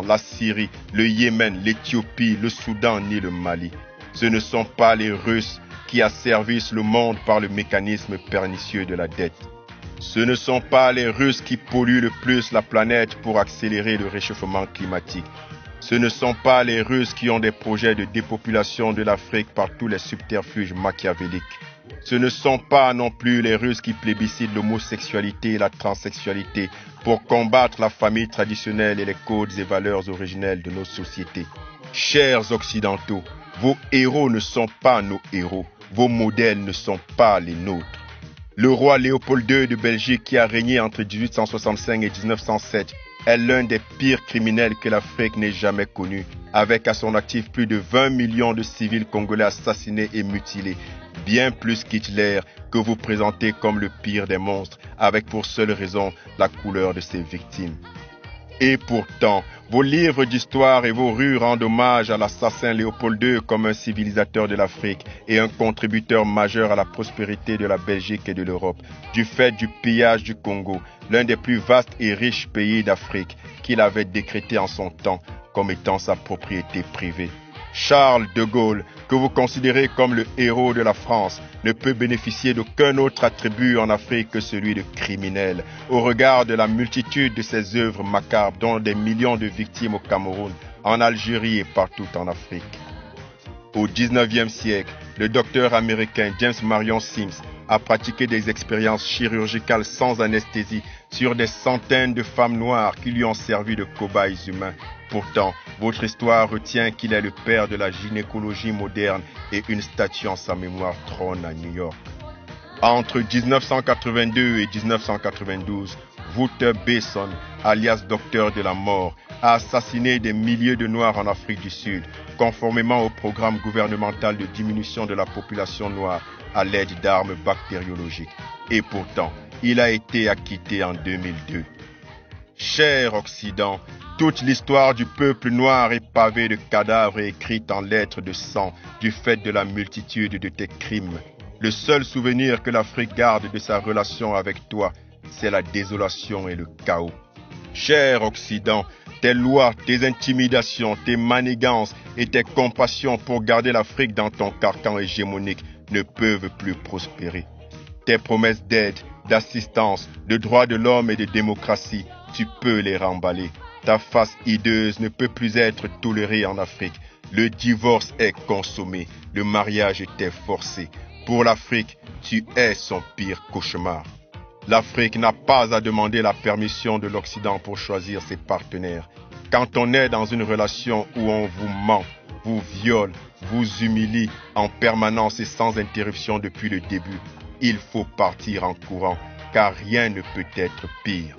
la Syrie, le Yémen, l'Éthiopie, le Soudan ni le Mali. Ce ne sont pas les Russes qui asservissent le monde par le mécanisme pernicieux de la dette. Ce ne sont pas les Russes qui polluent le plus la planète pour accélérer le réchauffement climatique. Ce ne sont pas les Russes qui ont des projets de dépopulation de l'Afrique par tous les subterfuges machiavéliques. Ce ne sont pas non plus les Russes qui plébiscitent l'homosexualité et la transsexualité pour combattre la famille traditionnelle et les codes et valeurs originelles de nos sociétés. Chers Occidentaux, vos héros ne sont pas nos héros, vos modèles ne sont pas les nôtres. Le roi Léopold II de Belgique qui a régné entre 1865 et 1907 est l'un des pires criminels que l'Afrique n'ait jamais connu, avec à son actif plus de 20 millions de civils congolais assassinés et mutilés, bien plus qu'Hitler que vous présentez comme le pire des monstres, avec pour seule raison la couleur de ses victimes. Et pourtant, vos livres d'histoire et vos rues rendent hommage à l'assassin Léopold II comme un civilisateur de l'Afrique et un contributeur majeur à la prospérité de la Belgique et de l'Europe, du fait du pillage du Congo, l'un des plus vastes et riches pays d'Afrique, qu'il avait décrété en son temps comme étant sa propriété privée. Charles de Gaulle, que vous considérez comme le héros de la France, ne peut bénéficier d'aucun autre attribut en Afrique que celui de criminel, au regard de la multitude de ses œuvres macabres, dont des millions de victimes au Cameroun, en Algérie et partout en Afrique. Au XIXe siècle, le docteur américain James Marion Sims a pratiqué des expériences chirurgicales sans anesthésie sur des centaines de femmes noires qui lui ont servi de cobayes humains. Pourtant, votre histoire retient qu'il est le père de la gynécologie moderne et une statue en sa mémoire trône à New York. Entre 1982 et 1992, Wouter Besson, alias Docteur de la Mort, a assassiné des milliers de Noirs en Afrique du Sud, conformément au programme gouvernemental de diminution de la population noire à l'aide d'armes bactériologiques. Et pourtant, il a été acquitté en 2002. Cher Occident, toute l'histoire du peuple noir est pavée de cadavres et écrite en lettres de sang du fait de la multitude de tes crimes. Le seul souvenir que l'Afrique garde de sa relation avec toi, c'est la désolation et le chaos. Cher Occident, tes lois, tes intimidations, tes manigances et tes compassions pour garder l'Afrique dans ton carcan hégémonique ne peuvent plus prospérer. Tes promesses d'aide, d'assistance, de droits de l'homme et de démocratie, tu peux les remballer. Ta face hideuse ne peut plus être tolérée en Afrique. Le divorce est consommé, le mariage était forcé. Pour l'Afrique, tu es son pire cauchemar. L'Afrique n'a pas à demander la permission de l'Occident pour choisir ses partenaires. Quand on est dans une relation où on vous ment, vous viole, vous humilie en permanence et sans interruption depuis le début, il faut partir en courant, car rien ne peut être pire.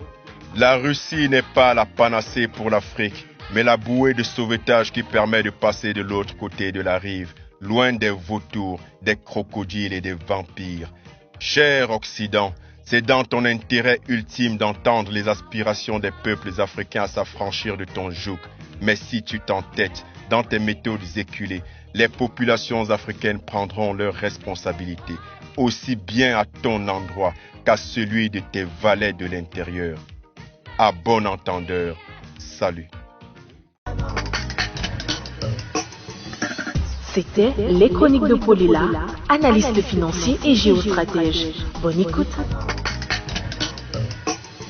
La Russie n'est pas la panacée pour l'Afrique, mais la bouée de sauvetage qui permet de passer de l'autre côté de la rive, loin des vautours, des crocodiles et des vampires. Cher Occident, c'est dans ton intérêt ultime d'entendre les aspirations des peuples africains à s'affranchir de ton joug. Mais si tu t'entêtes dans tes méthodes éculées, les populations africaines prendront leurs responsabilités, aussi bien à ton endroit qu'à celui de tes valets de l'intérieur. À bon entendeur, salut. C'était les chroniques de Paulila, analyste financier et géostratège. Bonne écoute.